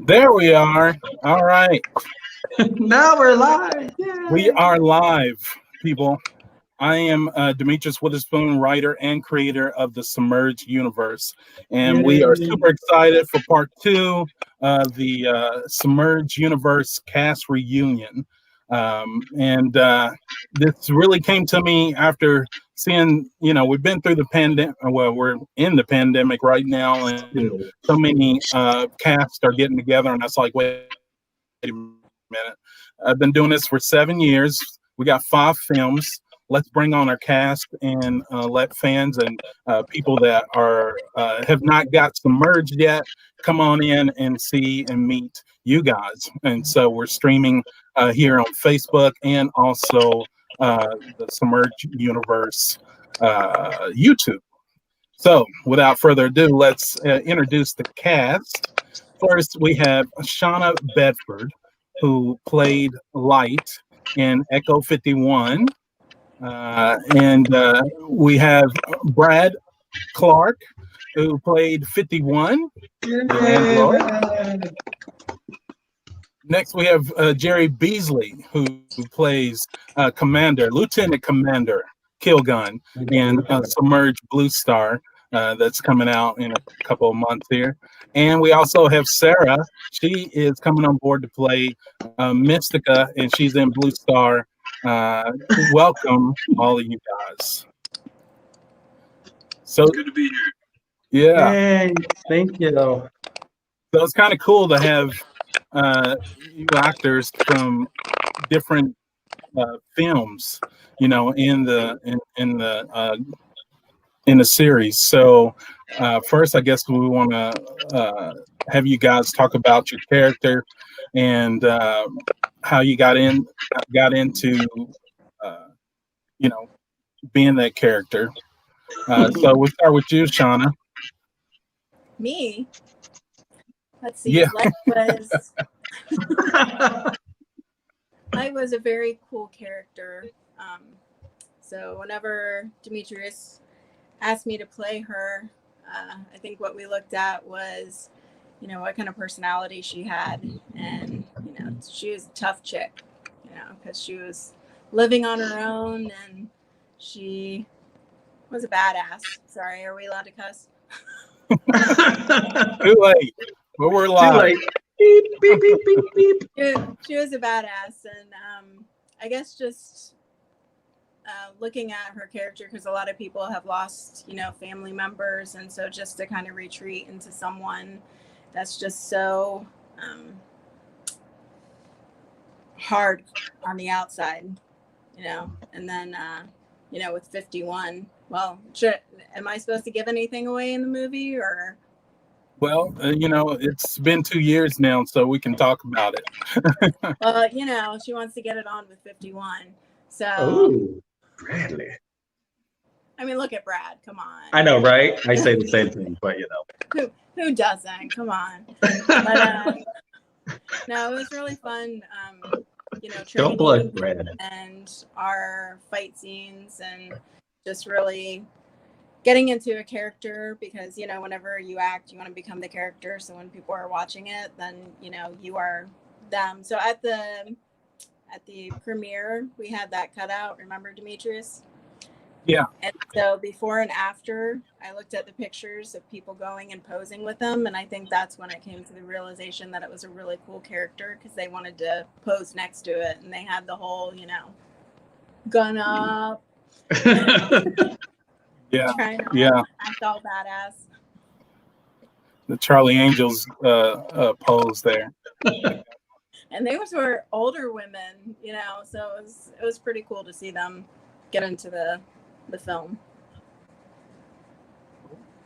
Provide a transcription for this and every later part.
There we are. All right. Now we're live. We are live, people. I am Demetrius Witherspoon, writer and creator of the Submerge Universe. And we are super excited for part 2 of the Submerge Universe cast reunion. This really came to me after seeing, we've been through the pandemic. Well, we're in the pandemic right now, and so many casts are getting together. And I was like, wait a minute. I've been doing this for 7 years. We got 5 films. Let's bring on our cast and let fans and people that are have not got submerged yet come on in and see and meet you guys. And so we're streaming here on Facebook and also the Submerge Universe YouTube. So without further ado, let's introduce the cast. First, we have Shonna Bedford, who played LYTE in Echo 51. We have Brad Clark, who played 51. Next, we have Jerry Beasley, who plays Lieutenant Commander Kil'Gunn in Submerge Blue Star. That's coming out in a couple of months here. And we also have Sara. She is coming on board to play Mystica, and she's in Blue Star. Welcome, all of you guys. So good to be here. Yeah. Hey, thank you. So it's kind of cool to have you actors from different films, in the series. So first, I guess we want to have you guys talk about your character and how you got into being that character. So we'll start with you, Shonna. Me? Let's see. Yeah. Light was a very cool character. So whenever Demetrius asked me to play her, I think what we looked at was, what kind of personality she had. And, she was a tough chick, because she was living on her own and she was a badass. Sorry, are we allowed to cuss? Too late. But we're live. Too late. Beep, beep, beep, beep, beep. She was a badass. And I guess just looking at her character, because a lot of people have lost, family members. And so just to kind of retreat into someone that's just so hard on the outside, and then, with 51, well, am I supposed to give anything away in the movie or? Well, it's been 2 years now, so we can talk about it. Well, she wants to get it on with 51. So, Oh, Bradley. I mean, look at Brad. Come on. I know, right? I say the same thing, but Who doesn't? Come on. But no, it was really fun. Don't plug Brad. And our fight scenes and just really getting into a character, because whenever you act, you want to become the character. So when people are watching it, then you are them. So at the premiere, we had that cutout. Remember, Demetrius? Yeah. And so before and after, I looked at the pictures of people going and posing with them, and I think that's when I came to the realization that it was a really cool character, because they wanted to pose next to it, and they had the whole, gun up. Yeah. I felt badass. The Charlie Angels pose there. And they were older women, so it was pretty cool to see them get into the film.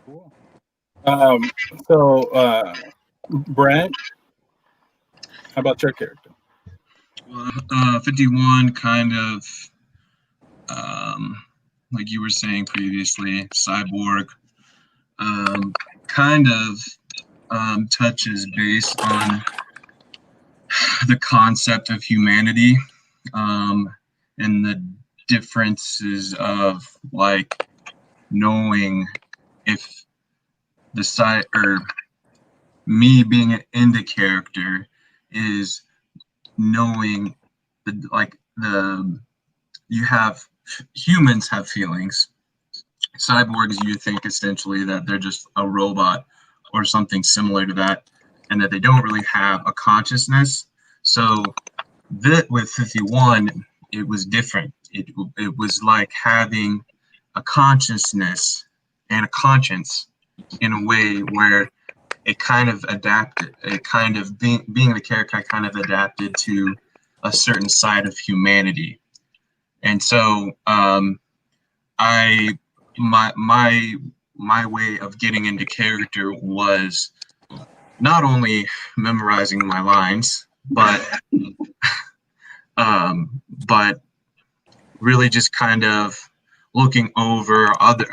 Cool. So Brad, how about your character? 51 kind of like you were saying previously, cyborg, kind of touches base on the concept of humanity, and the differences of knowing if the side or me being into character is knowing humans have feelings. Cyborgs, you think essentially that they're just a robot or something similar to that, and that they don't really have a consciousness. So with 51, it was different. It was like having a consciousness and a conscience in a way where it kind of adapted. It kind of being the character, I kind of adapted to a certain side of humanity, and so my way of getting into character was not only memorizing my lines, but really just kind of looking over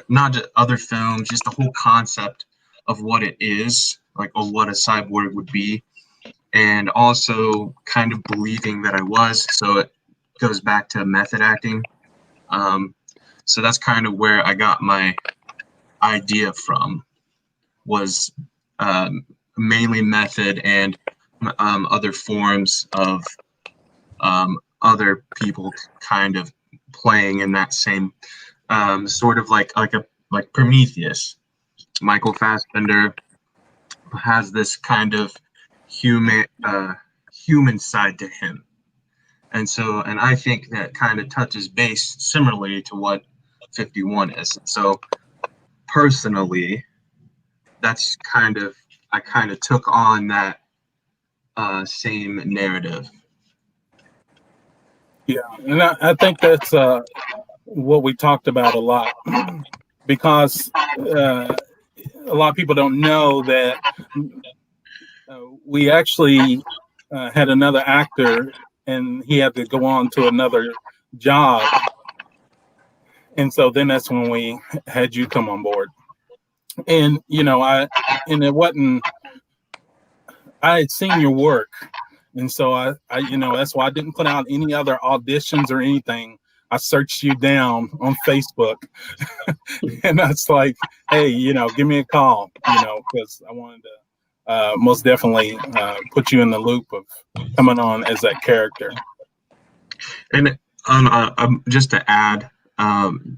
not just other films, just the whole concept of what it is, like, or what a cyborg would be, and also kind of believing that I was. So it goes back to method acting. So that's kind of where I got my idea from, was mainly method and other forms of other people kind of playing in that same sort of like Prometheus. Michael Fassbender has this kind of human side to him, and I think that kind of touches base similarly to what 51 is. So personally, that's I kind of took on that same narrative. Yeah, and I think that's what we talked about a lot, because a lot of people don't know that we actually had another actor, and he had to go on to another job, and so then that's when we had you come on board. And it wasn't. I had seen your work, and so I that's why I didn't put out any other auditions or anything. I searched you down on Facebook, and that's like, hey, give me a call, because I wanted to most definitely put you in the loop of coming on as that character. And just to add,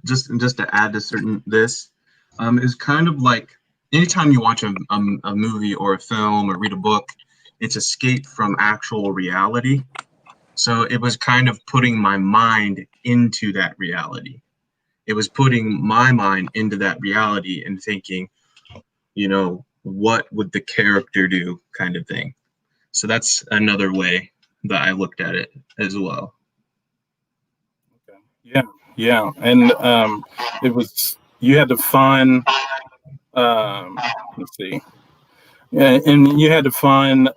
just to add to this, is kind of like anytime you watch a movie or a film or read a book, it's escape from actual reality. So it was kind of putting my mind into that reality. It was putting my mind into that reality and thinking, what would the character do, kind of thing. So that's another way that I looked at it as well. Okay. Yeah. And it was, you had to find, let's see. Yeah, and you had to find,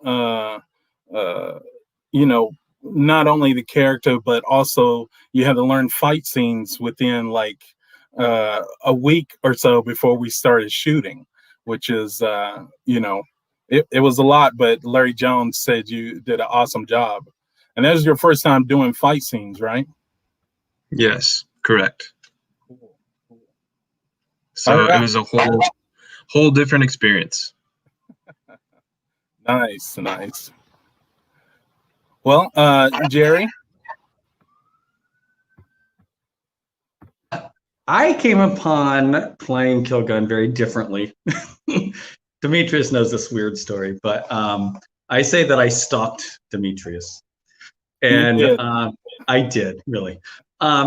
not only the character, but also you had to learn fight scenes within like a week or so before we started shooting, which is, it was a lot, but Larry Jones said you did an awesome job. And that was your first time doing fight scenes, right? Yes, correct. Cool. So it was a whole different experience. Nice. Well, Jerry? I came upon playing Kil'Gunn very differently. Demetrius knows this weird story, but I say that I stalked Demetrius. And I did, really.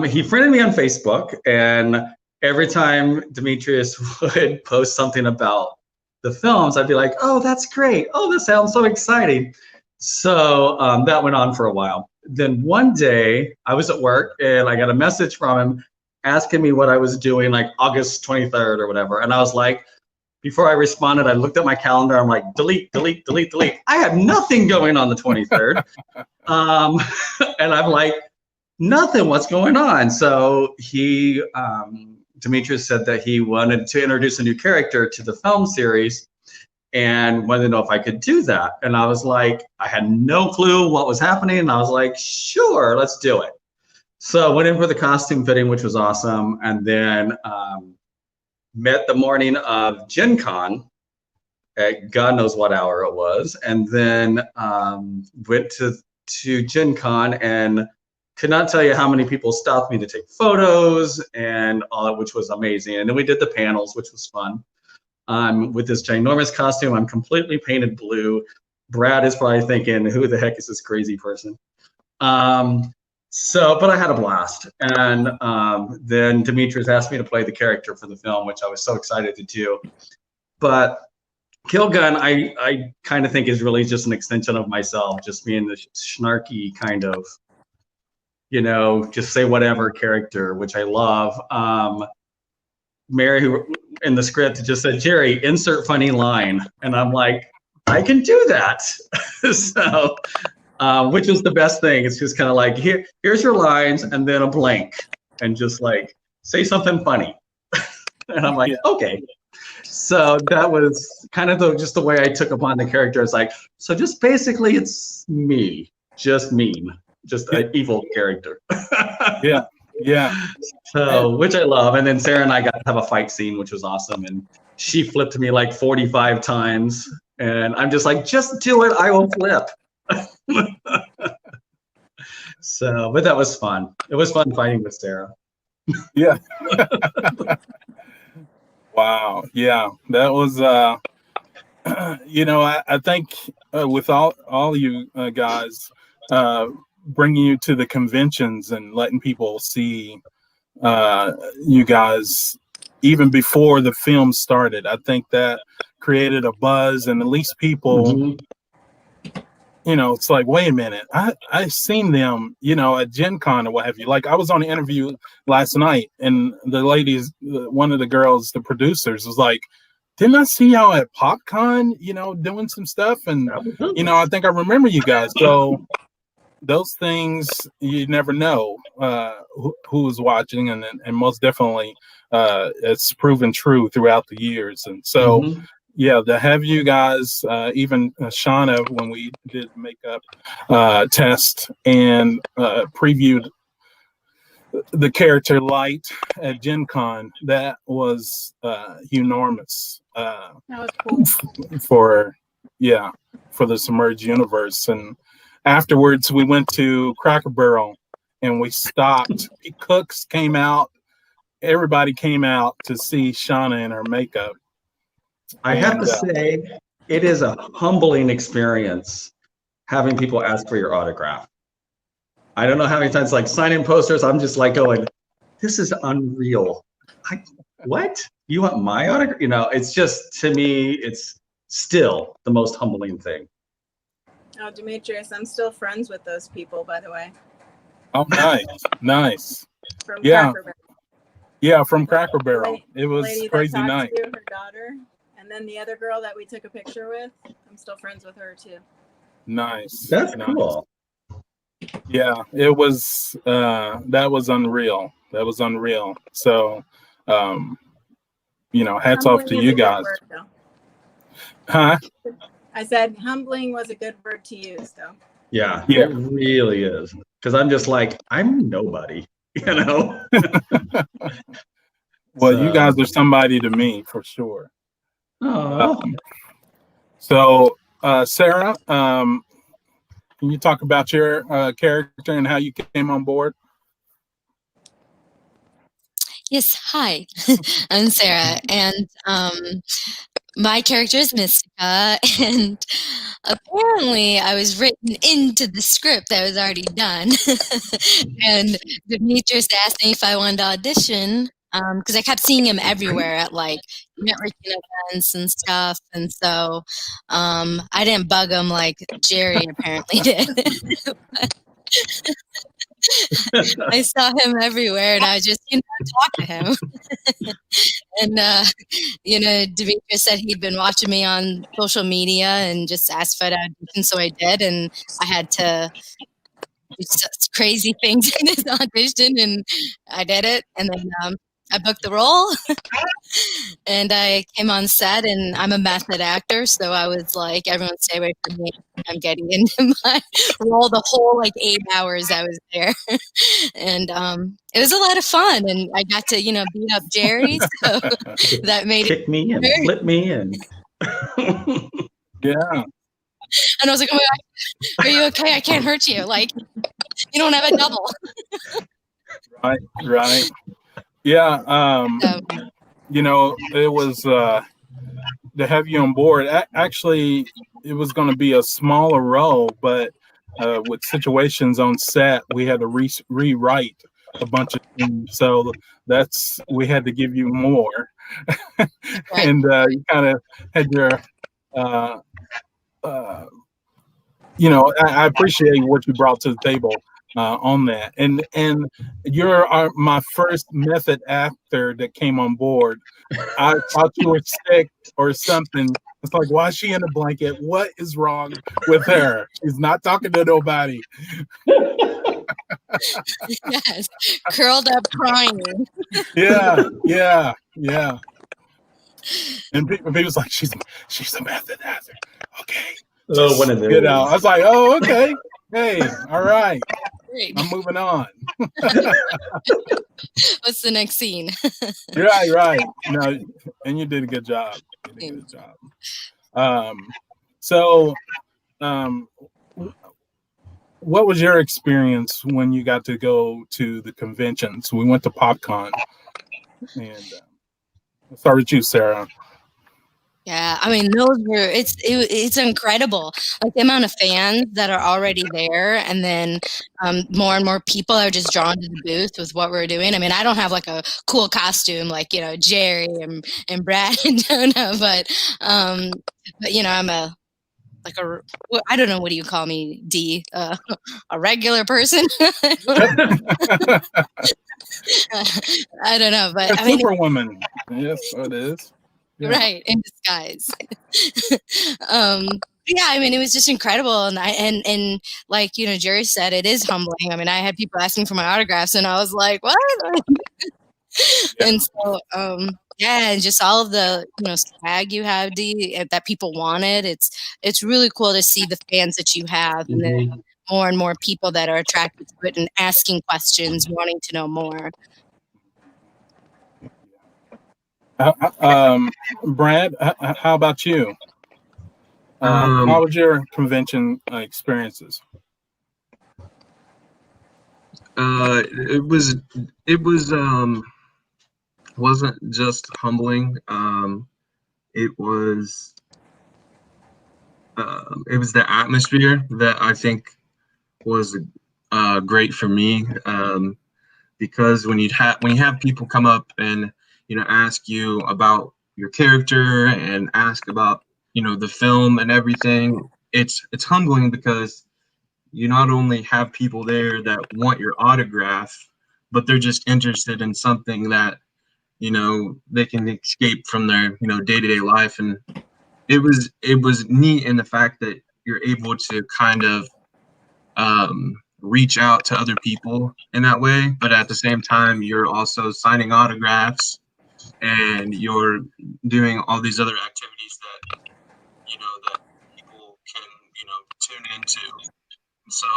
He friended me on Facebook, and every time Demetrius would post something about the films, I'd be like, oh, that's great. Oh, this sounds so exciting. So that went on for a while. Then one day I was at work and I got a message from him asking me what I was doing, like August 23rd or whatever. And I was like, before I responded, I looked at my calendar. I'm like, delete. I had nothing going on the 23rd. And I'm like, nothing, what's going on? So Demetrius said that he wanted to introduce a new character to the film series and wanted to know if I could do that. And I was like, I had no clue what was happening. And I was like, sure, let's do it. So I went in for the costume fitting, which was awesome. And then met the morning of Gen Con. at God knows what hour it was, and then went to Gen Con and could not tell you how many people stopped me to take photos and all, which was amazing. And then we did the panels, which was fun. With this ginormous costume, I'm completely painted blue. Brad is probably thinking, who the heck is this crazy person? But I had a blast. And then Demetrius asked me to play the character for the film, which I was so excited to do. But Kil'Gunn, I kind of think is really just an extension of myself, just being the snarky kind of, just say whatever character, which I love. Mary, who in the script just said, Jerry, insert funny line. And I'm like, I can do that. So, which is the best thing. It's just kind of like, here's your lines and then a blank and just like, say something funny. And I'm like, okay. So that was kind of just the way I took upon the character. It's like, so just basically it's me, just mean, just an evil character. Yeah. So, which I love. And then Sara and I got to have a fight scene, which was awesome. And she flipped me like 45 times. And I'm just like, just do it. I will flip. So, but that was fun. It was fun fighting with Sara. Yeah. Wow. Yeah. That was, I think with all you guys, bringing you to the conventions and letting people see you guys even before the film started, I think that created a buzz, and at least people, it's like, wait a minute, I seen them, at Gen Con or what have you. Like I was on an interview last night, and the ladies, one of the girls, the producers, was like, didn't I see y'all at PopCon, doing some stuff? And, I think I remember you guys. So those things, you never know who is watching, and most definitely it's proven true throughout the years. And so, yeah, to have you guys, even Shonna, when we did makeup test and previewed the character LYTE at Gen Con, that was enormous. That was cool. For the Submerge Universe. And afterwards, we went to Cracker Barrel and we stopped. Cooks came out. Everybody came out to see Shonna in her makeup. I have to say, it is a humbling experience having people ask for your autograph. I don't know how many times, like sign-in posters, I'm just like going, this is unreal. What? You want my autograph? It's just, to me, it's still the most humbling thing. Oh, Demetrius, I'm still friends with those people, by the way. Oh, nice. From Cracker Barrel. Yeah, from Cracker Barrel. It was lady crazy that night. To her daughter, and then the other girl that we took a picture with, I'm still friends with her too. Nice. That's cool. Yeah, it was. That was unreal. So, hats off to you guys. Huh? I said humbling was a good word to use, though. Yeah, it really is. Because I'm just like, I'm nobody, Well, you guys are somebody to me, for sure. So, Sara, can you talk about your character and how you came on board? Yes, hi, I'm Sara, and my character is Mystica, and apparently I was written into the script that was already done. And Demetrius asked me if I wanted to audition, because I kept seeing him everywhere at like networking events and stuff, and so I didn't bug him like Jerry apparently did. I saw him everywhere, and I just, talked to him. And, Demetrius said he'd been watching me on social media and just asked if I'd audition, so I did, and I had to do such crazy things in this audition, and I did it, and then I booked the role, and I came on set, and I'm a method actor, so I was like, everyone stay away from me. I'm getting into my role the whole 8 hours I was there. And it was a lot of fun, and I got to, beat up Jerry, so that made Kick me and flip me and Yeah. And I was like, oh my God, are you okay? I can't hurt you. Like, you don't have a double. Right. Yeah. So, You know, it was to have you on board. Actually, it was going to be a smaller role, but with situations on set, we had to rewrite a bunch of things. So we had to give you more. right. And you kind of had your you know, I appreciate what you brought to the table on that. And you're my first method actor that came on board. I thought you were sick or something. It's like, why is she in a blanket? What is wrong with her? She's not talking to nobody. Yes, curled up crying. Yeah. And people's like, she's a method actor. Okay. Oh, one of those. Get out. I was like, oh, okay. Hey, all right. Great. I'm moving on. What's the next scene? Right. No, and you did a good job. So, what was your experience when you got to go to the conventions? We went to PopCon, and let's start with you, Sara. Yeah, I mean, it's incredible. Like the amount of fans that are already there, and then more and more people are just drawn to the booth with what we're doing. I mean, I don't have like a cool costume like Jerry and Brad and Jonah, but I'm I don't know, what do you call me, D? A regular person? I don't know, but A superwoman. Yes, it is. Yeah. Right, in disguise. Yeah, I mean, it was just incredible, and like Jerry said, it is humbling. I mean, I had people asking for my autographs, and I was like, what? And so, yeah, and just all of the swag you have, D, that people wanted. It's really cool to see the fans that you have, and then more and more people that are attracted to it and asking questions, wanting to know more. Brad, how about you? How was your convention experiences? It wasn't just humbling. It was the atmosphere that I think was great for me, because when you have people come up and ask you about your character and ask about the film and everything, it's humbling, because you not only have people there that want your autograph, but they're just interested in something that they can escape from their day-to-day life. And it was neat in the fact that you're able to kind of reach out to other people in that way, but at the same time you're also signing autographs and you're doing all these other activities that that people can tune into. And so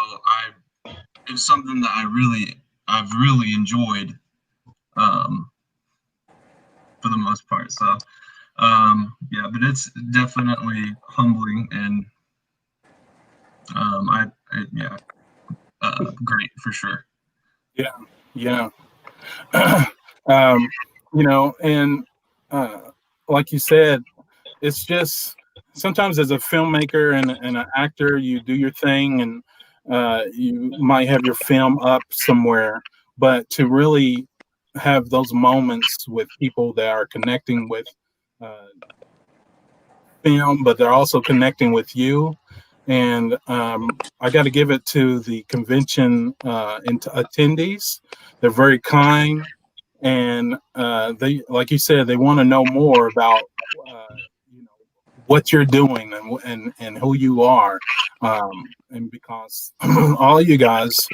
it's something that I've really enjoyed for the most part. So yeah, but it's definitely humbling, and great for sure. Yeah. And like you said, it's just sometimes as a filmmaker and an actor, you do your thing, and you might have your film up somewhere, but to really have those moments with people that are connecting with film, but they're also connecting with you. And I got to give it to the convention attendees. They're very kind, and they, like you said, they want to know more about what you're doing and who you are, and because all you guys,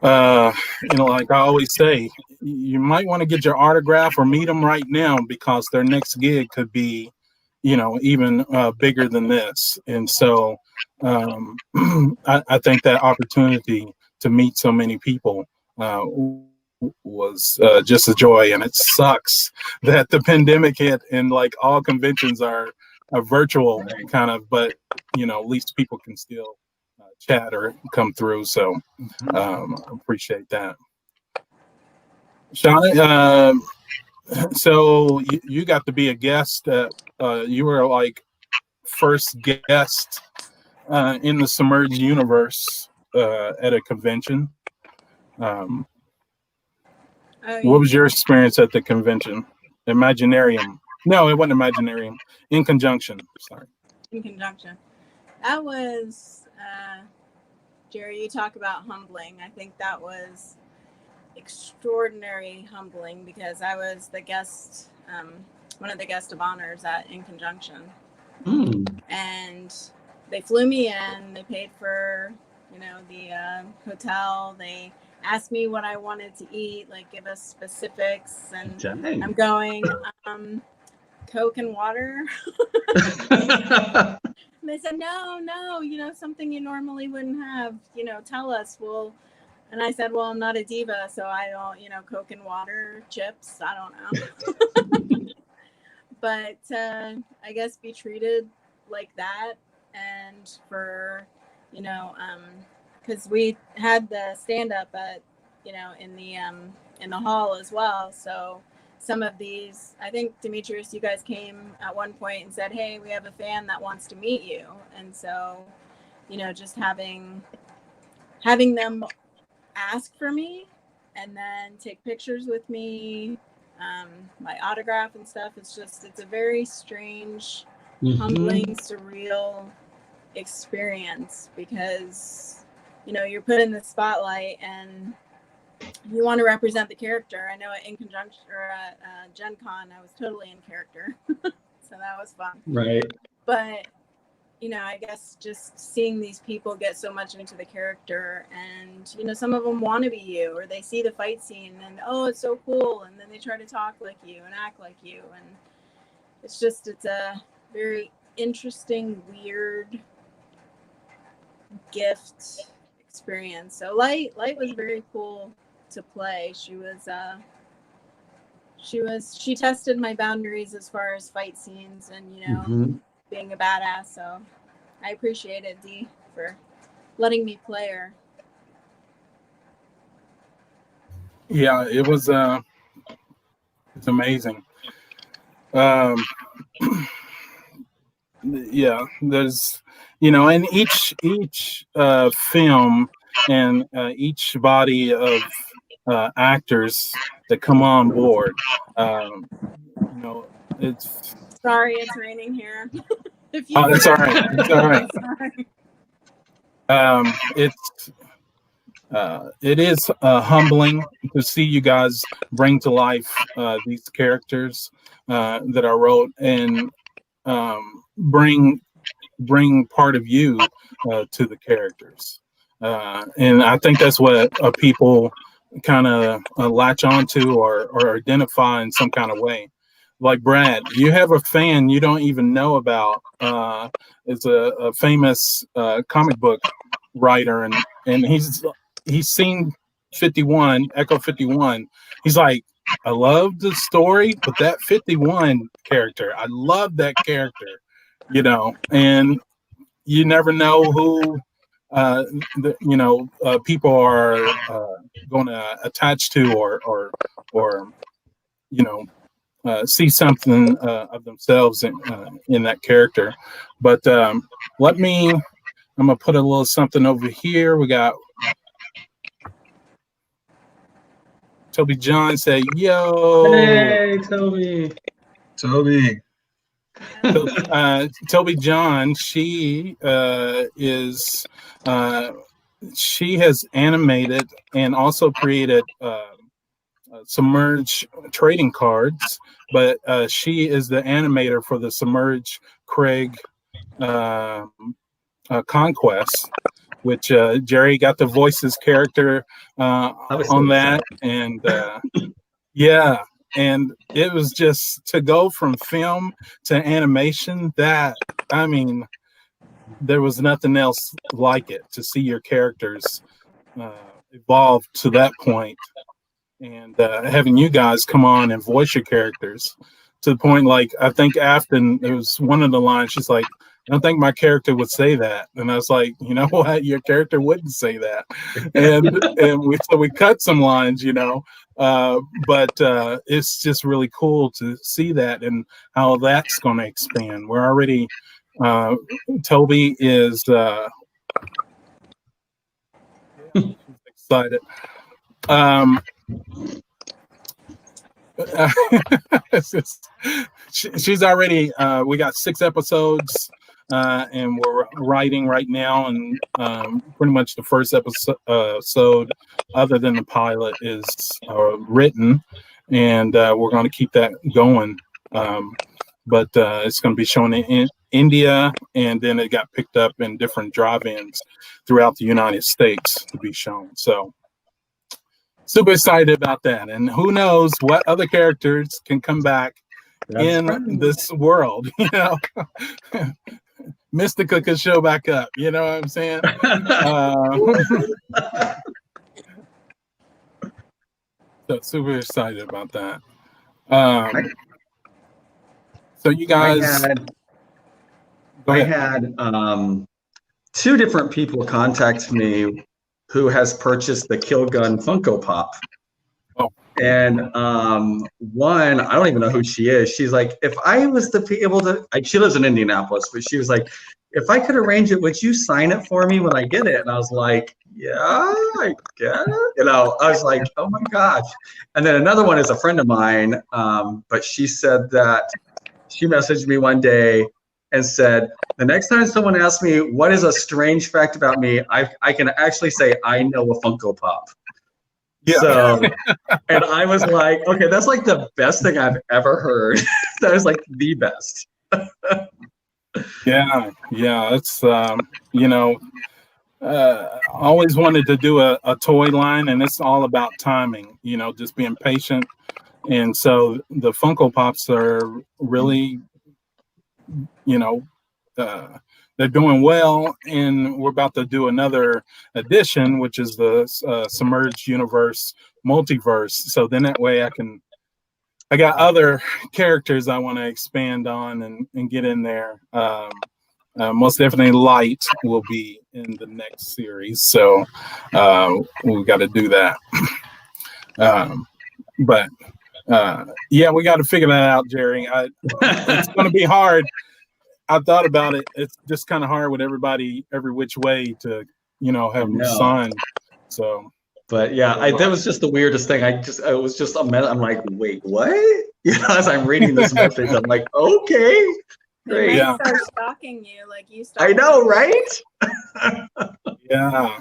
like I always say, you might want to get your autograph or meet them right now, because their next gig could be even bigger than this. And so I think that opportunity to meet so many people was just a joy. And it sucks that the pandemic hit and like all conventions are a virtual kind of, but at least people can still chat or come through. So I appreciate that. Shonna, so you got to be a guest. You were like first guest in the Submerge Universe at a convention. What was your experience at the convention? Imaginarium. No, it wasn't Imaginarium. In Conjunction. Sorry. In Conjunction. That was, Jerry, you talk about humbling. I think that was extraordinary humbling because I was the guest, one of the guest of honors at In Conjunction. And they flew me in, they paid for, the hotel, they asked me what I wanted to eat, like give us specifics, and Dang. I'm going, Coke and water. And they said, no, something you normally wouldn't have, tell us. Well, and I said, well, I'm not a diva, so I don't, Coke and water, chips, I don't know. But I guess be treated like that, and for, because we had the stand up at, in the hall as well. So some of these, I think Demetrius, you guys came at one point and said, hey, we have a fan that wants to meet you. And so, just having them ask for me and then take pictures with me, my autograph and stuff, it's a very strange, humbling, surreal experience because, you're put in the spotlight and you want to represent the character. I know In Conjunction or at Gen Con, I was totally in character. So that was fun. Right. But, I guess just seeing these people get so much into the character and, some of them want to be you, or they see the fight scene and, oh, it's so cool. And then they try to talk like you and act like you. And it's a very interesting, weird gift experience. So LYTE was very cool to play. She tested my boundaries as far as fight scenes and being a badass. So I appreciate it, Dee, for letting me play her. Yeah, it was it's amazing. Yeah, there's in each film and each body of actors that come on board, it's sorry, it's raining here. That's all right. It's all right. It is humbling to see you guys bring to life these characters that I wrote and bring part of you to the characters. And I think that's what people kind of latch onto or identify in some kind of way. Like Brad, you have a fan you don't even know about. It's a famous comic book writer, and he's seen 51, Echo 51. He's like, I love the story, but that 51 character, I love that character, and you never know who people are going to attach to or see something of themselves in that character. But I'm gonna put a little something over here. We got Toby John say, yo. Hey, Toby. Toby John, she she has animated and also created Submerge trading cards, but she is the animator for the Submerge Craig Conquest, which Jerry got to voice his character on that, and yeah, and it was just to go from film to animation. That, I mean, there was nothing else like it, to see your characters evolve to that point, and having you guys come on and voice your characters. to the point, like, I think Afton, it was one of the lines, she's like, I don't think my character would say that. And I was like, you know what? Your character wouldn't say that. And we cut some lines, you know, but it's just really cool to see that and how that's going to expand. We're already, Toby is excited. She's already, we got 6 episodes, and we're writing right now, and pretty much the first episode, other than the pilot, is written, and we're going to keep that going. But it's going to be shown in India, and then it got picked up in different drive-ins throughout the United States to be shown. So super excited about that, and who knows what other characters can come back this world. You know, Mystica could show back up. You know what I'm saying? So super excited about that. So you guys, I had 2 different people contact me who has purchased the Kil'Gunn Funko Pop. Oh. And one, I don't even know who she is. She's like, if I was to be able to, she lives in Indianapolis, but she was like, if I could arrange it, would you sign it for me when I get it? And I was like, yeah, I get it. You know, I was like, oh my gosh. And then another one is a friend of mine, but she said that she messaged me one day and said, the next time someone asks me what is a strange fact about me, I can actually say I know a Funko Pop. Yeah. So, and I was like, okay, that's like the best thing I've ever heard. That was like the best. Yeah, it's you know, always wanted to do a toy line, and it's all about timing, you know, just being patient. And so the Funko Pops are really, you know, they're doing well, and we're about to do another edition, which is the Submerge Universe multiverse. So then that way I got other characters I want to expand on and get in there. Most definitely LYTE will be in the next series. So we got to do that. But yeah, we got to figure that out, Jerry. It's going to be hard. I thought about it. It's just kind of hard with everybody, every which way to, you know, have them signed. So, but yeah, that was just the weirdest thing. It was just a minute. I'm like, wait, what? You know, as I'm reading this message, I'm like, okay, great. They might start stalking you, like you. I know, right? Yeah.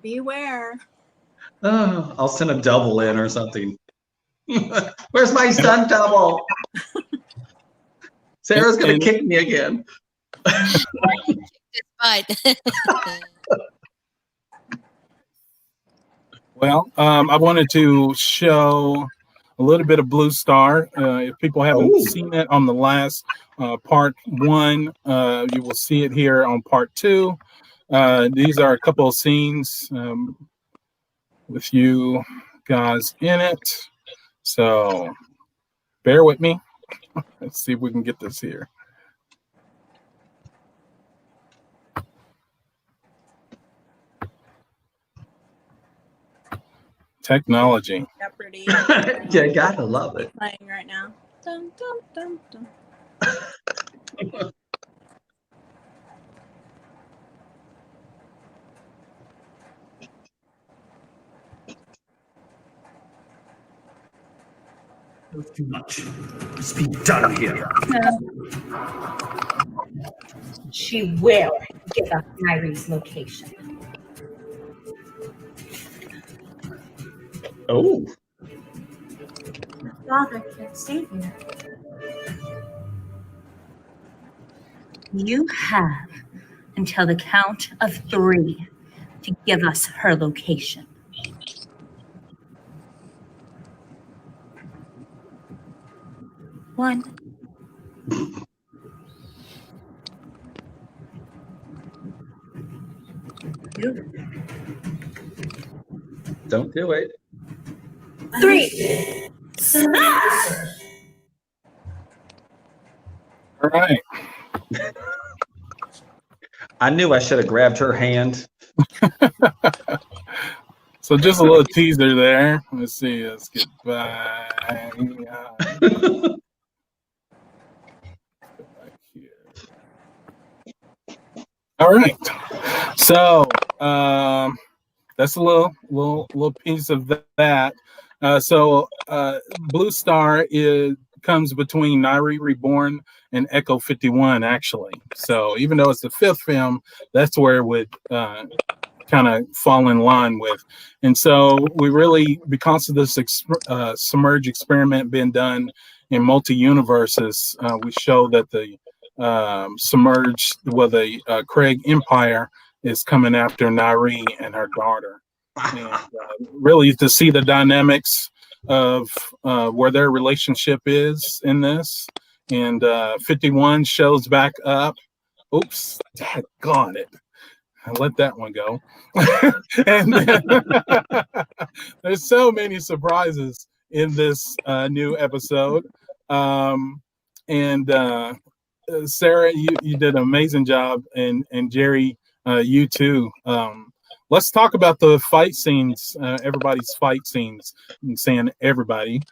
Beware. Oh, I'll send a double in or something. Where's my stunt double? Sarah's gonna kick me again. Well, I wanted to show a little bit of Blue Star. If people haven't seen it on the last part 1, you will see it here on part 2. These are a couple of scenes with you guys in it. So bear with me. Let's see if we can get this here. Technology. Jeopardy. You gotta love it. Playing right now. Dun, dun, dun, dun. Too much. It's being done here. She will give up Myrie's location. Oh. Father can't stay here. You have until the count of 3 to give us her location. 1. 2. Don't do it. 3. Smash! All right. I knew I should have grabbed her hand. So just a little teaser there. Let's see. Let's get back. All right. So that's a little piece of that. So Blue Star comes between Nairi Reborn and Echo 51, actually. So even though it's the fifth film, that's where it would kind of fall in line with. And so we really, because of this Submerge experiment being done in multi-universes, we show that the Craig Empire is coming after Nairi and her daughter. And really to see the dynamics of where their relationship is in this. And 51 shows back up. Oops, daggone it. I let that one go. And then, there's so many surprises in this new episode. Sara, you did an amazing job, and Jerry, you too. Let's talk about the fight scenes, everybody's fight scenes. I'm saying everybody.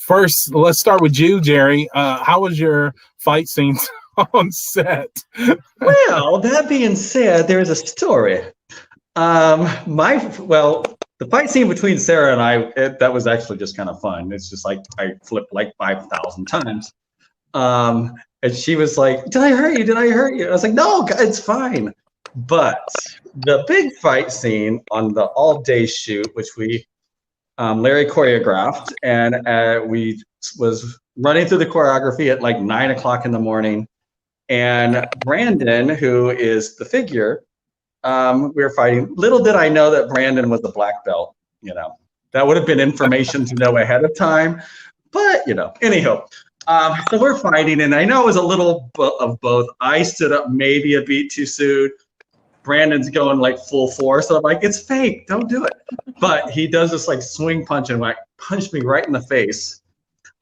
First, let's start with you, Jerry. How was your fight scenes on set? Well, that being said, there's a story. The fight scene between Sara and I, that was actually just kind of fun. It's just like I flipped like 5,000 times. And she was like, "Did I hurt you? Did I hurt you?" I was like, "No, it's fine." But the big fight scene on the all-day shoot, which we Larry choreographed, and we was running through the choreography at like 9 o'clock in the morning. And Brandon, who is the figure, we were fighting. Little did I know that Brandon was a black belt. You know, that would have been information to know ahead of time. But you know, anyhow. So we're fighting, and I know it was a little of both. I stood up maybe a beat too soon. Brandon's going like full force. So I'm like, it's fake. Don't do it. But he does this like swing punch and like punched me right in the face.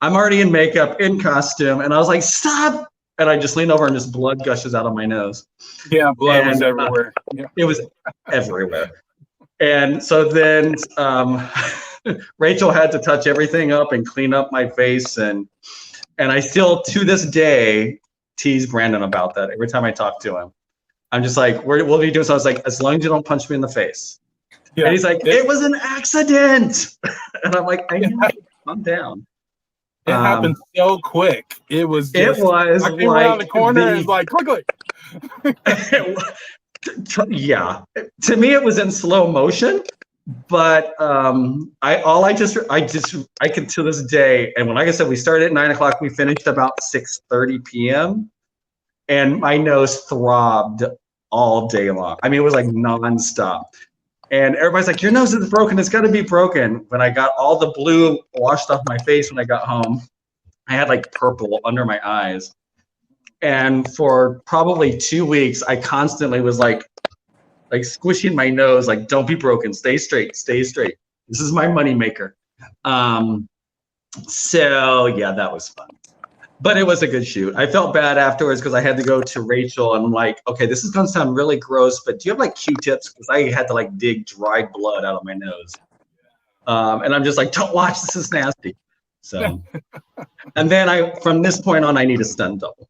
I'm already in makeup, in costume, and I was like, stop. And I just lean over and just blood gushes out of my nose. Yeah, blood was everywhere. Yeah. It was everywhere. And so then Rachel had to touch everything up and clean up my face. And I still, to this day, tease Brandon about that every time I talk to him. I'm just like, what are you doing? So I was like, as long as you don't punch me in the face. Yeah. And he's like, it was an accident. And I'm like, I know, calm down. It happened so quick. It was just, I came around the corner and it was like, quickly. Yeah. To me, it was in slow motion. But I can to this day, and when like I said, we started at 9 o'clock, we finished about 6:30 p.m. and my nose throbbed all day long. I mean, it was like nonstop. And everybody's like, your nose is broken. It's got to be broken. When I got all the blue washed off my face when I got home, I had like purple under my eyes. And for probably 2 weeks, I constantly was like squishing my nose, like, don't be broken, stay straight, stay straight. This is my money maker. So yeah, that was fun. But it was a good shoot. I felt bad afterwards because I had to go to Rachel and I'm like, okay, this is gonna sound really gross, but do you have like Q-tips? Because I had to like dig dried blood out of my nose. And I'm just like, don't watch, this is nasty. So, and then from this point on, I need a stunt double.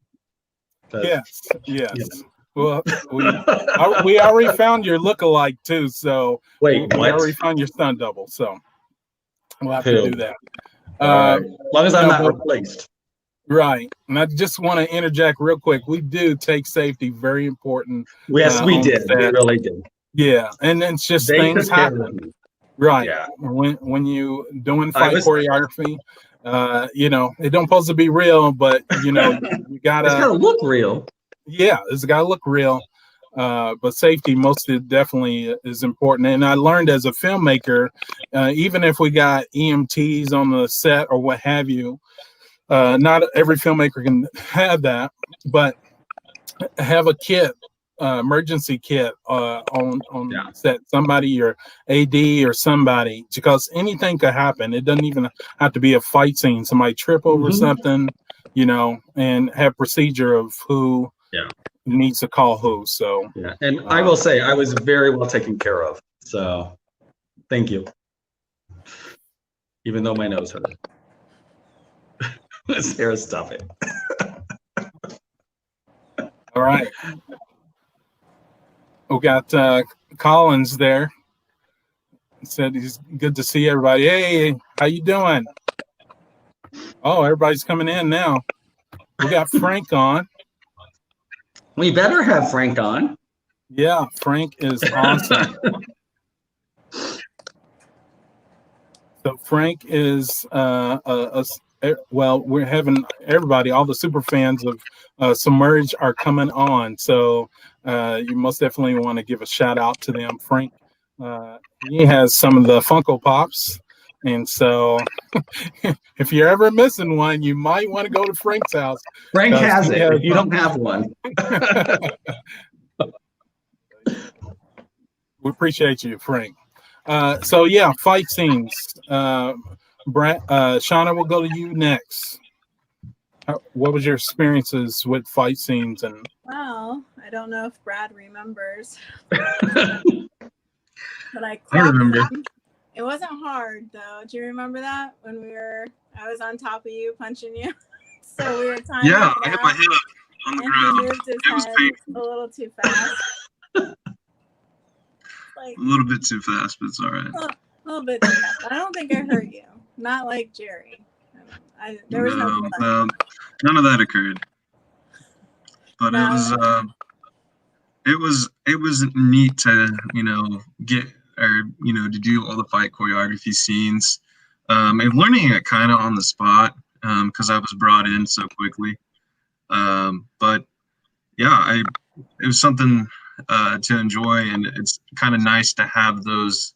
Yes. You know. Well, we already found your lookalike too. So wait, we already found your stunt double. So we'll have to do that. As long as I'm not replaced. Right. And I just want to interject real quick. We do take safety very important. Yes, we did. We really did. Yeah. And it's just things happen. Right. Yeah. When you doing fight choreography, you know, it don't supposed to be real, but you know, you gotta. It's gotta look real. Yeah, it's got to look real, but safety most definitely is important. And I learned as a filmmaker, even if we got EMTs on the set or what have you, not every filmmaker can have that, but have a kit, emergency kit on set, somebody, your AD or somebody, because anything could happen. It doesn't even have to be a fight scene. Somebody trip over something. and have procedure of who needs to call who. So yeah, and I will say I was very well taken care of. So thank you. Even though my nose hurt. Sarah, stop it. all right. We got Collins there. He said he's good to see everybody. Hey, how you doing? Oh, everybody's coming in now. We got Frank on. We better have Frank on. Yeah, Frank is awesome. So Frank is well, we're having everybody, all the super fans of Submerge are coming on. So you most definitely want to give a shout out to them. Frank, he has some of the Funko Pops. And so if you're ever missing one, you might want to go to Frank's house. Frank has it. If you don't have one. We appreciate you, Frank. So yeah, fight scenes. Shonna, we'll go to you next. What was your experiences with fight scenes? And Well, I don't know if Brad remembers, I but I remember. him. It wasn't hard though. Do you remember that when I was on top of you punching you? So we were timing Yeah, it I hit out, my head on the and ground. he moved his It was head painful. a little too fast. Like A little bit too fast, but it's all right. a little bit too fast. I don't think I hurt you. Not like Jerry. There was no blood. None of that occurred. But No. it was neat to get to do all the fight choreography scenes, and learning it kind of on the spot because I was brought in so quickly. But yeah, it was something to enjoy, and it's kind of nice to have those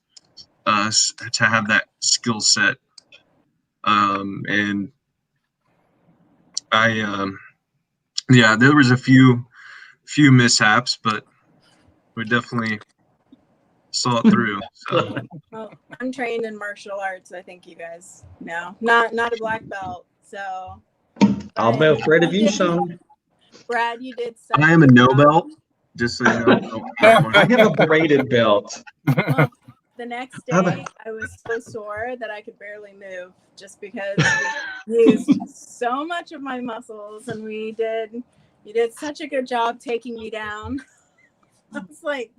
to have that skill set. And there was a few mishaps, but we definitely saw it through. So Well, I'm trained in martial arts. I think you guys know. Not a black belt. So I'll be afraid of you, Shonna. Brad, you did. I am a no belt, just so you know. I have a braided belt. Well, the next day, I was so sore that I could barely move just because we used so much of my muscles, and you did such a good job taking me down. I was like,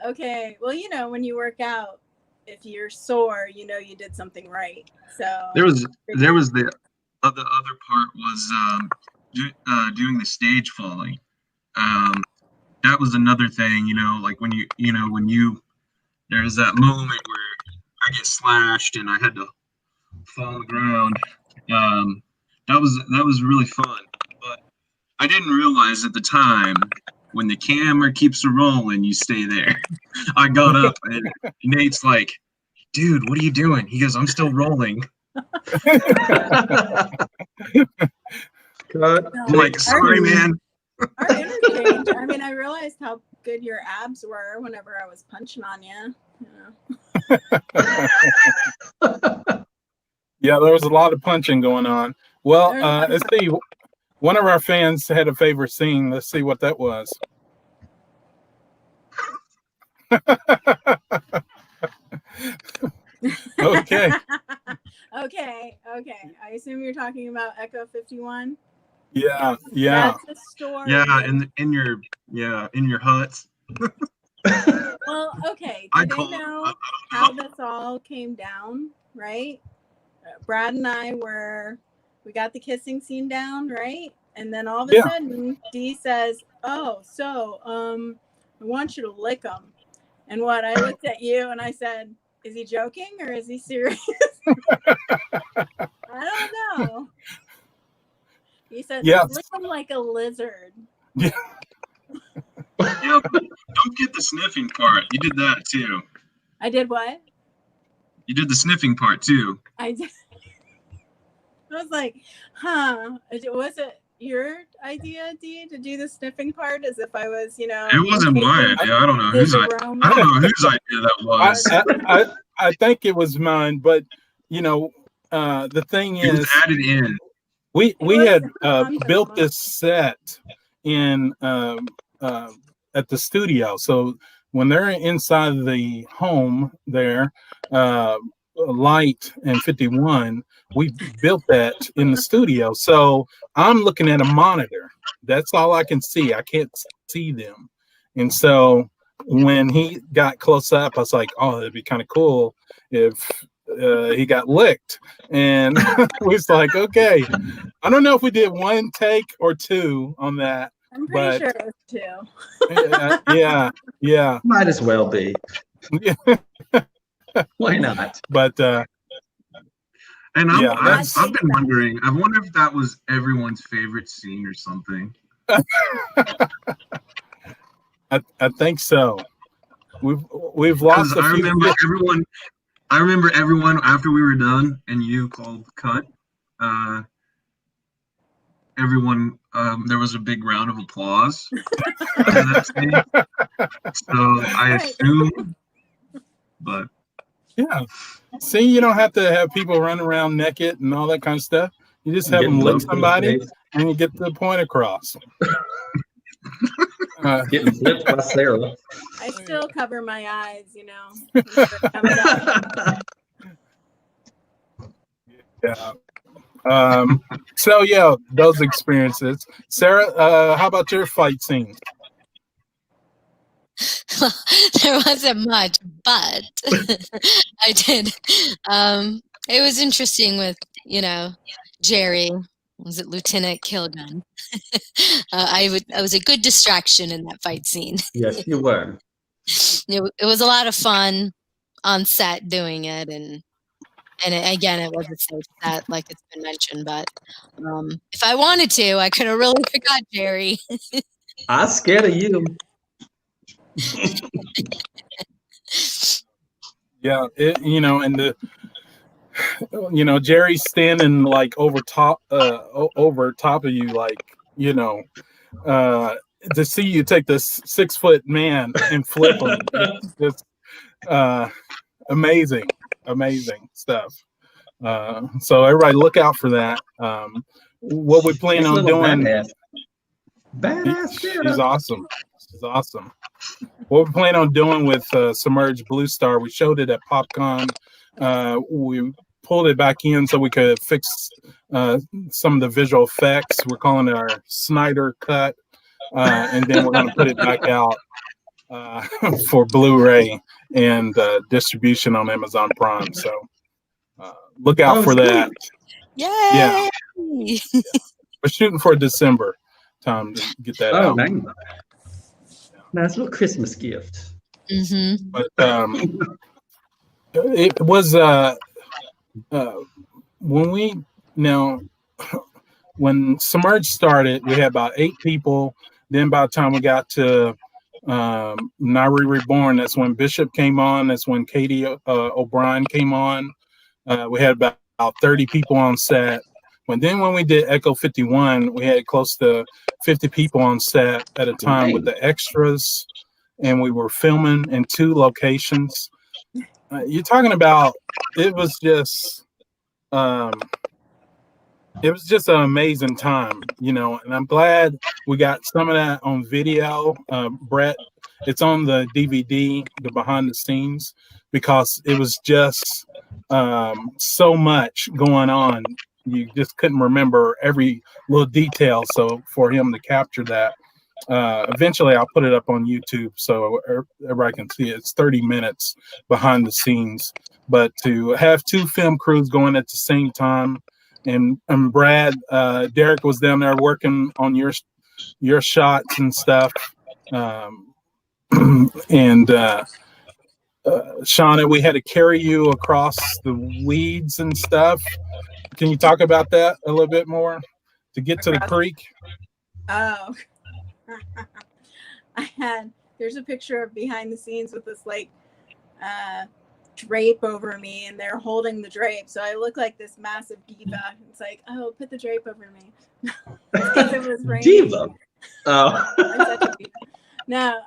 okay, well, when you work out, if you're sore, you did something right. So there was the other part was doing the stage falling. That was another thing, like when you there's that moment where I get slashed and I had to fall on the ground. That was really fun, but I didn't realize at the time when the camera keeps rolling, you stay there. I got up and Nate's like, "Dude, what are you doing?" He goes, "I'm still rolling." I'm like, "Sorry, man." Our interchange. I mean, I realized how good your abs were whenever I was punching on you. Yeah, there was a lot of punching going on. Well, let's see. One of our fans had a favorite scene. Let's see what that was. Okay. Okay. I assume you're talking about Echo 51. Yeah. That's the story. Yeah, in your huts. Well, okay. Do they know how this all came down, right? Brad and I we got the kissing scene down, right? And then all of a sudden, Dee says, "Oh, so I want you to lick him." And I looked at you and I said, "Is he joking or is he serious?" I don't know. He said, "Lick him like a lizard." Yeah. Yeah, but don't get the sniffing part. You did that too. I did what? You did the sniffing part too. I did. I was like, huh. Was it your idea, Dee, to do the sniffing part as if I was, It wasn't my idea. I don't know whose idea that was. I think it was mine, but the thing it was is added in. We was had fun for built the this set in at the studio. So when they're inside the home there, LYTE and 51, we built that in the studio. So I'm looking at a monitor. That's all I can see. I can't see them. And so when he got close up, I was like, oh, it'd be kind of cool if he got licked. And we was like, okay. I don't know if we did one take or two on that. I'm pretty but sure it was 2. yeah. Might as well be. Why not? But And yeah, I've been wondering. I wonder if that was everyone's favorite scene or something. I think so. We've lost a I few. remember everyone. I remember everyone after we were done and you called cut. Everyone, there was a big round of applause. After that scene. So I assume, but Yeah. See, you don't have to have people run around naked and all that kind of stuff. You just have them lick somebody and you get the point across. Getting flipped by Sara. I still cover my eyes, you know. whenever it comes out. Yeah. So yeah, those experiences. Sara, how about your fight scene? There wasn't much, but I did. It was interesting with, Jerry. Was it Lieutenant Kil'Gunn? I was a good distraction in that fight scene. Yes, you were. It was a lot of fun on set doing it, and again, it was a safe set, like it's been mentioned. But if I wanted to, I could have really forgot Jerry. I'm scared of you. Yeah, and Jerry's standing like over top of you, like, to see you take this 6-foot man and flip him. It's just amazing stuff. So everybody look out for that. What we plan on doing. Badass. She's awesome. She's awesome. What we plan on doing with Submerge Blue Star, we showed it at PopCon. We pulled it back in so we could fix some of the visual effects. We're calling it our Snyder cut. And then we're going to put it back out for Blu-ray and distribution on Amazon Prime. So look out for that. Yay! Yeah. We're shooting for December time to get that out. Nice little Christmas gift. Mm-hmm. But it was when Submerge started, we had about 8 people. Then by the time we got to Nairi Reborn, that's when Bishop came on. That's when Katie O'Brien came on. We had about 30 people on set. When we did Echo 51, we had close to 50 people on set at a time with the extras, and we were filming in 2 locations. You're talking about it was just an amazing time, and I'm glad we got some of that on video. Brett, it's on the DVD, the behind the scenes, because it was just so much going on. You just couldn't remember every little detail. So for him to capture that, eventually I'll put it up on YouTube so everybody can see it. It's 30 minutes behind the scenes, but to have 2 film crews going at the same time, and Brad, Derek was down there working on your shots and stuff, and Shonna, we had to carry you across the weeds and stuff. Can you talk about that a little bit more to get to the creek? Oh, there's a picture of behind the scenes with this drape over me, and they're holding the drape. So I look like this massive diva. It's like, oh, put the drape over me. Because it was raining. Diva. Oh. No,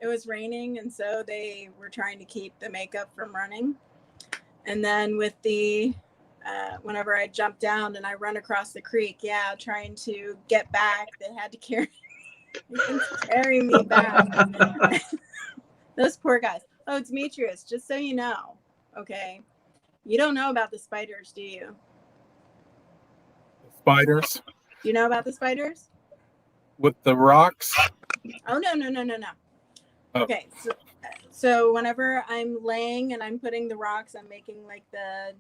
it was raining, and so they were trying to keep the makeup from running. And then with the whenever I jump down and I run across the creek, trying to get back, they had to carry me back. Those poor guys. Oh, Demetrius, just so you know, okay, you don't know about the spiders, do you? Spiders Do you know about the spiders? with the rocks. Oh, no. Oh. Okay, so whenever I'm laying and I'm putting the rocks, I'm making like the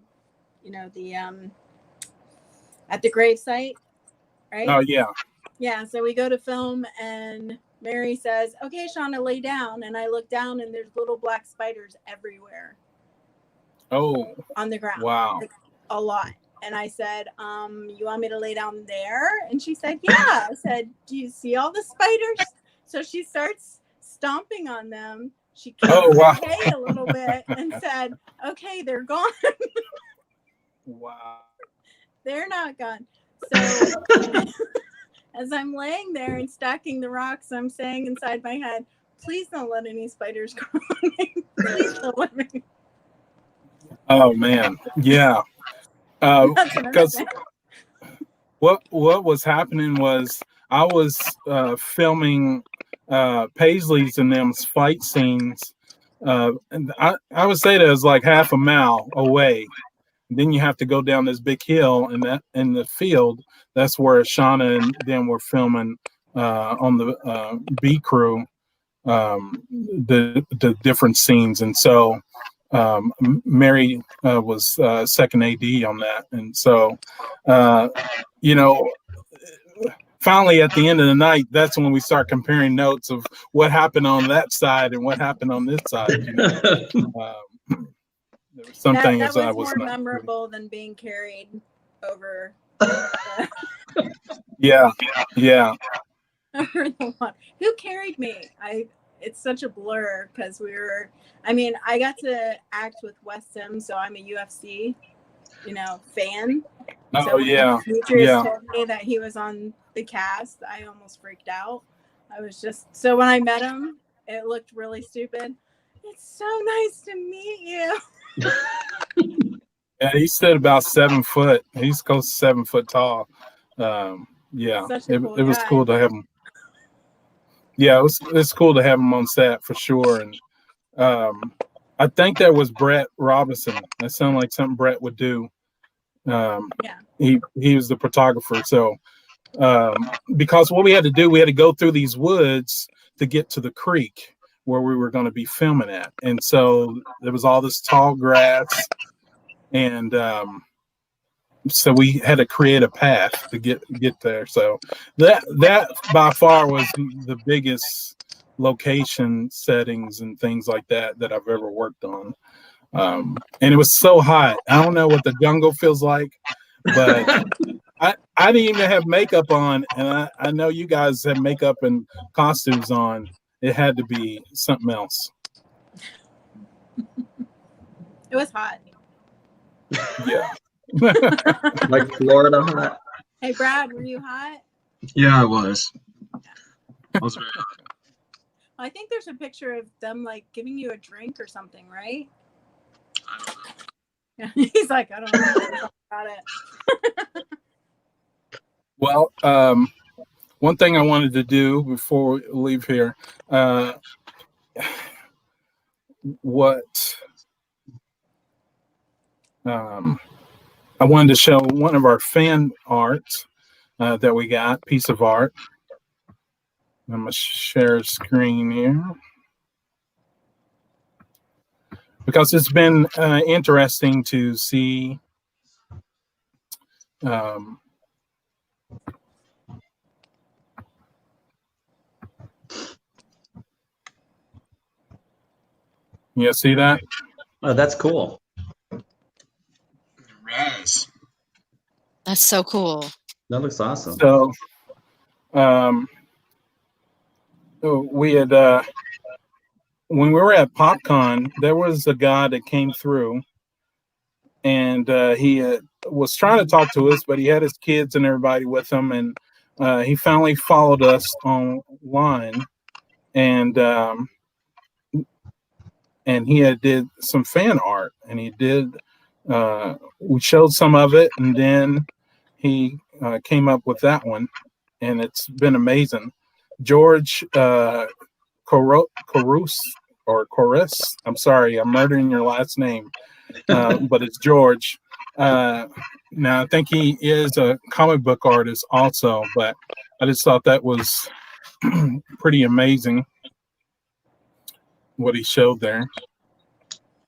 at the grave site, right? Oh yeah. Yeah, so we go to film and Mary says, okay, Shonna, lay down. And I look down and there's little black spiders everywhere. Oh, on the ground. wow. Like, a lot. And I said, you want me to lay down there? And she said, yeah. I said, do you see all the spiders? So she starts stomping on them. She kicks wow. the hay a little bit and said, okay, they're gone. Wow. They're not gone. So as I'm laying there and stacking the rocks, I'm saying inside my head, please don't let any spiders go on me. Please don't let me. Oh man. Yeah. Because what was happening was I was filming Paisley's and them's fight scenes, and I would say that it was like half a mile away. Then you have to go down this big hill, and that in the field, that's where Shonna and them were filming on the B crew, the different scenes, and so Mary was second AD on that, and so finally at the end of the night, that's when we start comparing notes of what happened on that side and what happened on this side. There were some things that I was was more not memorable than being carried over. Yeah. Over the water. Who carried me? It's such a blur because I got to act with Wes Sims, so I'm a UFC, fan. Oh so yeah. Demetrius Yeah. told me that he was on the cast, I almost freaked out. I was so when I met him, it looked really stupid. It's so nice to meet you. Yeah, he stood about 7 foot. He's close to 7 foot tall. Yeah, it was guy. cool to have him. Yeah, it's cool to have him on set for sure. And I think that was Brett Robinson. That sounded like something Brett would do. He was the photographer. So because what we had to do, we had to go through these woods to get to the creek where we were going to be filming at, and so there was all this tall grass, and so we had to create a path to get there. So that by far was the biggest location settings and things like that I've ever worked on. And it was so hot. I don't know what the jungle feels like, but I didn't even have makeup on, and I know you guys have makeup and costumes on. It had to be something else. It was hot. Yeah. Like Florida hot. Hey Brad, were you hot? Yeah, I was. I was very hot. I think there's a picture of them like giving you a drink or something, right? I don't know. Yeah. He's like, I don't know about it. Well, one thing I wanted to do before we leave here, I wanted to show one of our fan art that we got, piece of art. I'm going to share a screen here. Because it's been interesting to see you see that? Oh, that's cool. Raz. That's so cool. That looks awesome. So we had when we were at PopCon, there was a guy that came through, and he was trying to talk to us, but he had his kids and everybody with him, and he finally followed us online, and he had did some fan art, and he did we showed some of it, and then he came up with that one, and it's been amazing. George Corus. I'm sorry, I'm murdering your last name, but it's George. Now I think he is a comic book artist also, but I just thought that was pretty amazing what he showed there.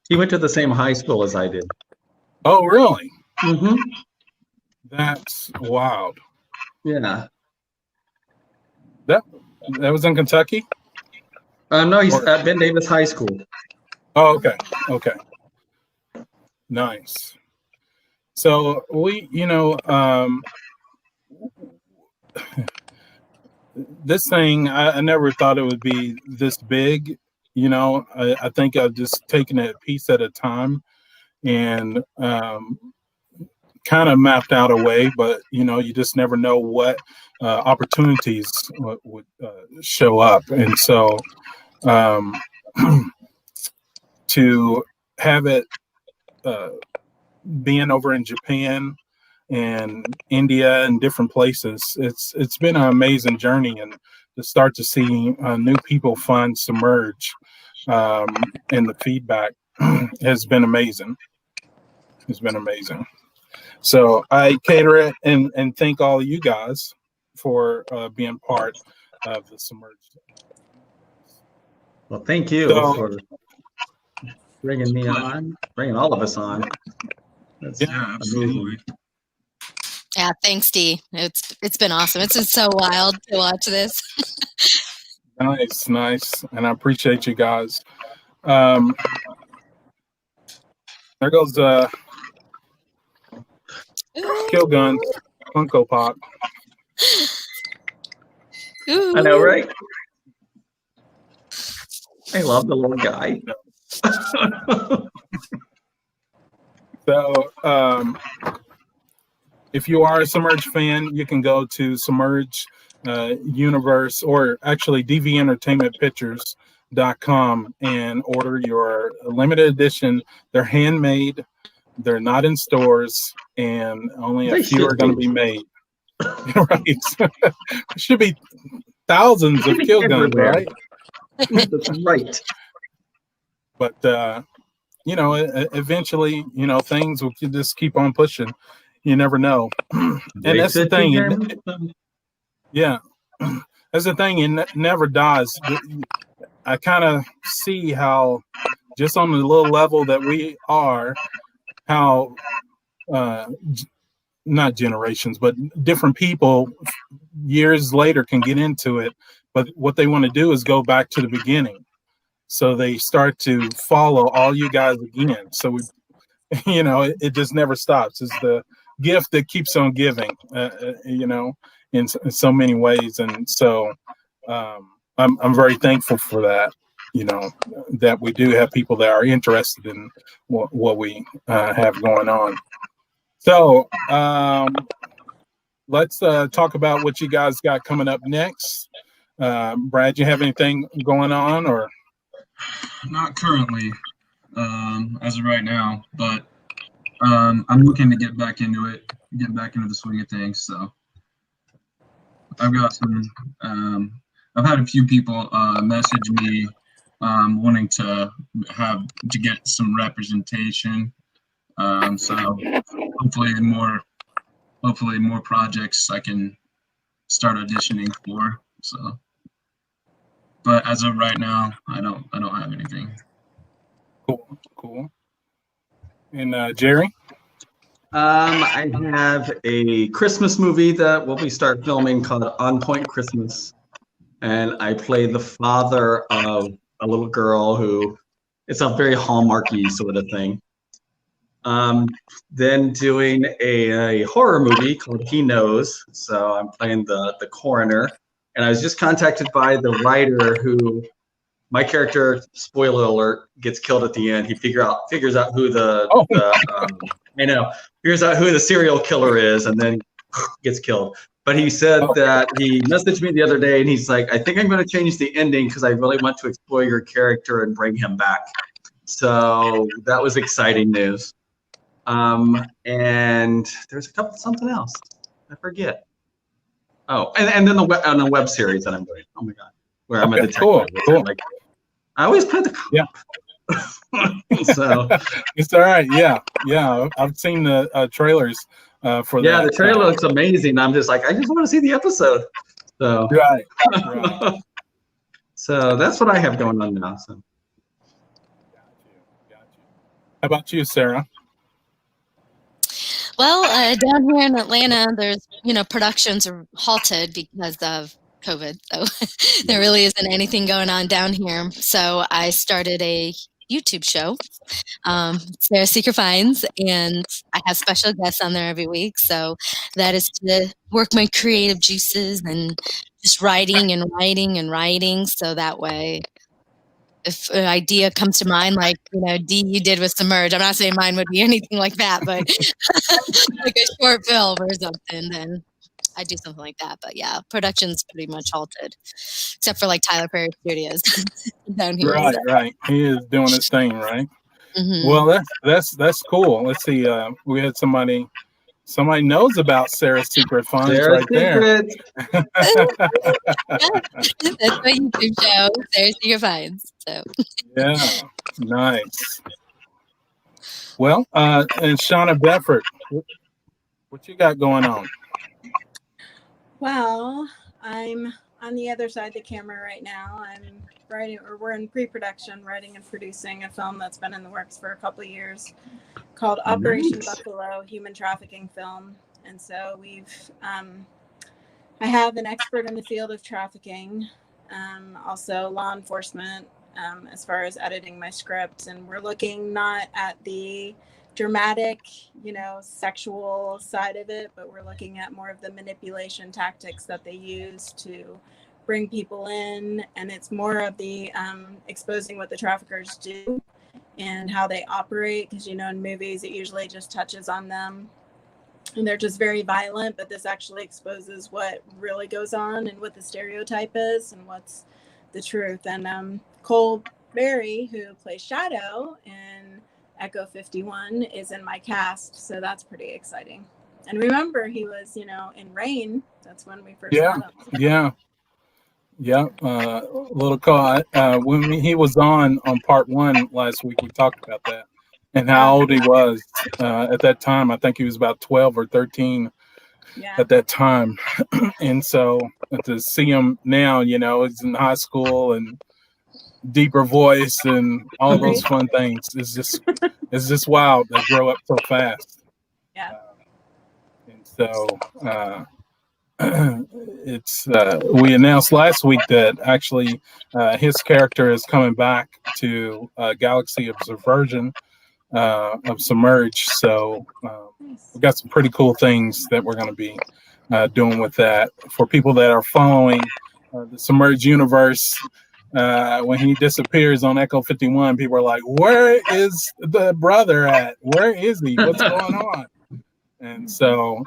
He went to the same high school as I did. Oh, really? Mm-hmm. That's wild. Yeah. That was in Kentucky? No, he's at Ben Davis High School. Oh, okay. Okay. Nice. So we, this thing, I never thought it would be this big. I think I've just taken it a piece at a time and kind of mapped out a way, but you just never know what opportunities would show up. And so to have it being over in Japan and India and different places, it's been an amazing journey, and to start to see new people find Submerge and the feedback has been amazing. It's been amazing. So I cater it and thank all of you guys for being part of the Submerge. Well, thank you for bringing me on, bringing all of us on. That's absolutely. Yeah, thanks, Dee. It's been awesome. It's been so wild to watch this. Nice, and I appreciate you guys. There goes Kil'Gunn Funko Pop. Ooh. I know, right? I love the little guy. So, if you are a Submerge fan, you can go to Submerge Universe, or actually dventertainmentpictures.com, and order your limited edition. They're handmade. They're not in stores, and only a few are going to be made. Right? Should be thousands of Kil'Gunn, right? That's right. But eventually, things will just keep on pushing. You never know. And that's the thing. Yeah, that's the thing. It never dies. I kind of see how, just on the little level that we are, how not generations, but different people years later can get into it. But what they want to do is go back to the beginning. So they start to follow all you guys again. So it just never stops. It's the gift that keeps on giving, in so many ways. And so I'm very thankful for that, that we do have people that are interested in what we have going on. So let's talk about what you guys got coming up next. Brad, you have anything going on, or? Not currently, as of right now, but I'm looking to get back into it, get back into the swing of things. So I've got some, I've had a few people message me wanting to get some representation. So hopefully more projects I can start auditioning for. So, but as of right now, I don't have anything. Cool. And Jerry? I have a Christmas movie that we'll start filming called On Point Christmas, and I play the father of a little girl who, it's a very Hallmarky sort of thing. Then doing a horror movie called He Knows, so I'm playing the coroner, and I was just contacted by the writer who, my character, spoiler alert, gets killed at the end. He figures out who figures out who the serial killer is, and then gets killed. But he said that he messaged me the other day, and he's like, I think I'm going to change the ending because I really want to explore your character and bring him back. So that was exciting news. And there's a couple something else. I forget. Oh, and then the web series that I'm doing. Oh my god, where I'm a detective. Cool. Like, I always play the cop. Yeah. So it's all right. Yeah. I've seen the trailers for that. Yeah, the trailer looks amazing. I'm just like, I just want to see the episode. So Right. So that's what I have going on now. So. Got you. How about you, Sarah? Well, down here in Atlanta, there's, productions are halted because of COVID. So there really isn't anything going on down here. So I started a YouTube show, Sarah Seeker Finds, and I have special guests on there every week. So that is to work my creative juices and just writing and writing and writing. So that way, if an idea comes to mind, like, Dee, you did with Submerge, I'm not saying mine would be anything like that, but like a short film or something, then I do something like that. But yeah, production's pretty much halted, except for like Tyler Perry Studios down here. Right. He is doing his thing, right? Mm-hmm. Well, that's cool. Let's see. We had somebody knows about Sarah's Secret Finds right there. That's my YouTube show, Sarah Seeker Finds. So yeah, nice. Well, and Shonna Bedford, what you got going on? Well, I'm on the other side of the camera right now. I'm writing, or we're in pre-production, writing and producing a film that's been in the works for a couple of years called Operation Buffalo, human trafficking film. And so I have an expert in the field of trafficking, also law enforcement, as far as editing my script. And we're looking not at the dramatic, sexual side of it, but we're looking at more of the manipulation tactics that they use to bring people in. And it's more of the exposing what the traffickers do and how they operate, because in movies it usually just touches on them and they're just very violent, but this actually exposes what really goes on and what the stereotype is and what's the truth. And Cole Berry, who plays Shadow in Echo 51, is in my cast, so that's pretty exciting. And remember, he was in Rain. That's when we first met him. Yeah. Little call. When he was on part 1 last week, we talked about that and how old he was at that time. I think he was about 12 or 13 at that time. And so to see him now, he's in high school and deeper voice and all those fun things. It's just wild. They grow up so fast. Yeah. And so it's we announced last week that actually his character is coming back to Galaxy of Subversion of Submerge. So we've got some pretty cool things that we're going to be doing with that. For people that are following the Submerge Universe, when he disappears on Echo 51, people are like, where is the brother at? Where is he? What's going on? And so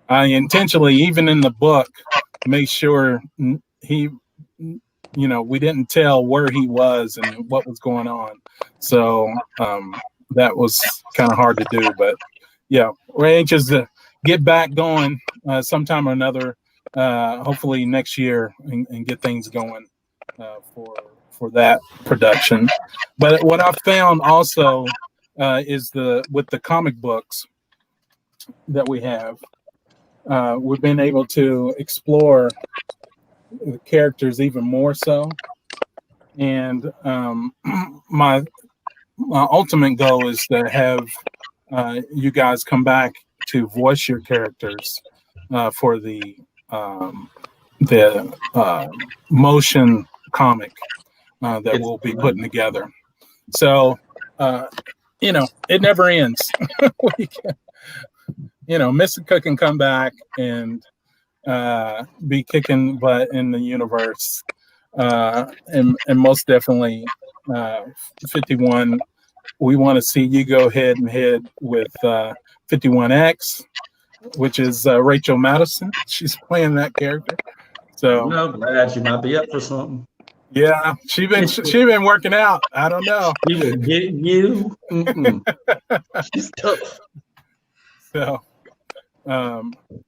I intentionally, even in the book, made sure he, we didn't tell where he was and what was going on. So that was kind of hard to do. But yeah, we're anxious to get back going sometime or another, hopefully next year, and get things going for that production. But what I found also is with the comic books that we have, we've been able to explore the characters even more so. And my ultimate goal is to have you guys come back to voice your characters for the motion comic that we'll be putting together. So, it never ends. Mystica can come back and be kicking butt in the universe. And most definitely 51, we want to see you go head and head with 51X, which is Rachel Madison. She's playing that character. So glad you might be up for something. Yeah, she been working out. I don't know. You will get you. She's tough. So,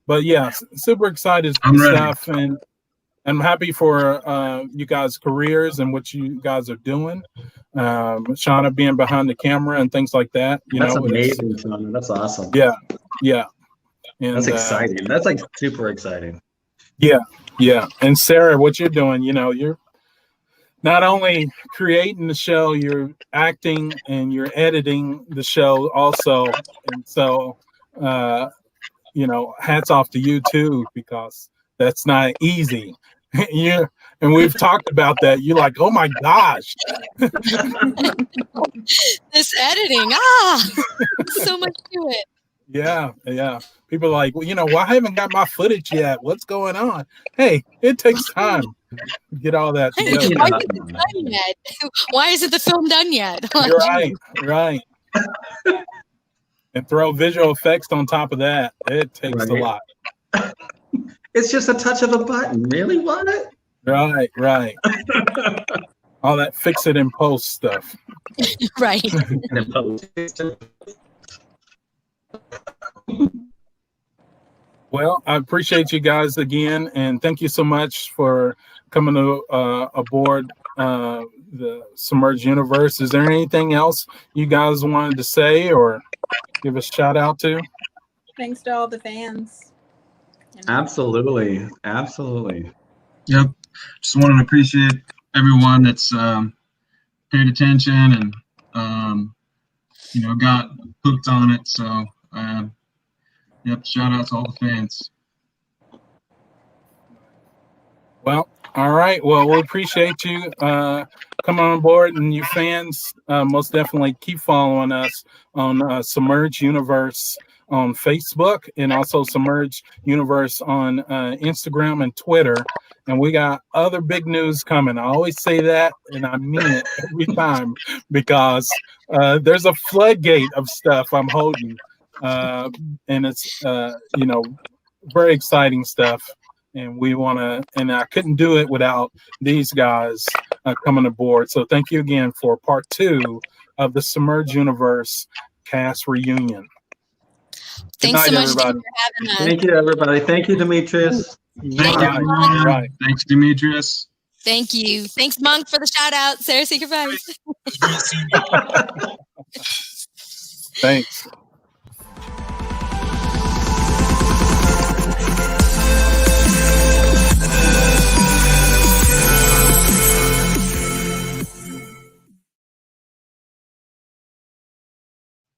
but yeah, super excited I'm ready. stuff, and I'm happy for you guys' careers and what you guys are doing. Shonna being behind the camera and things like that. That's amazing, Shonna. That's awesome. Yeah, yeah. And, that's exciting. That's like super exciting. Yeah, yeah. And Sara, what you're doing, you're not only creating the show, you're acting and you're editing the show also. And so, hats off to you too, because that's not easy. And we've talked about that. You're like, oh my gosh. This editing, so much to it. Yeah, yeah. People are like, well, I haven't got my footage yet. What's going on? Hey, it takes time to get all that together. Why isn't it done yet? Why isn't the film done yet? You're right. And throw visual effects on top of that. It takes a lot. It's just a touch of a button. Really? What? Right. All that fix it in post stuff. Right. Well, I appreciate you guys again, and thank you so much for coming to aboard the Submerge Universe. Is there anything else you guys wanted to say or give a shout out to? Thanks to all the fans. Absolutely. Yep. Just wanted to appreciate everyone that's paid attention and got hooked on it. So yep, shout out to all the fans. Well, all right. Well, we appreciate you coming on board, and you fans most definitely keep following us on Submerge Universe on Facebook, and also Submerge Universe on Instagram and Twitter. And we got other big news coming. I always say that, and I mean it every time, because there's a floodgate of stuff I'm holding, and it's very exciting stuff. And we want to, and I couldn't do it without these guys coming aboard. So thank you again for part 2 of the Submerge Universe cast reunion. Thanks so much, everybody. for having us. Thank you, everybody. Thank you, Demetrius. Thank you. Right. Thanks, Demetrius. Thank you. Thanks, Monk, for the shout out. Sara, say goodbye. Thanks.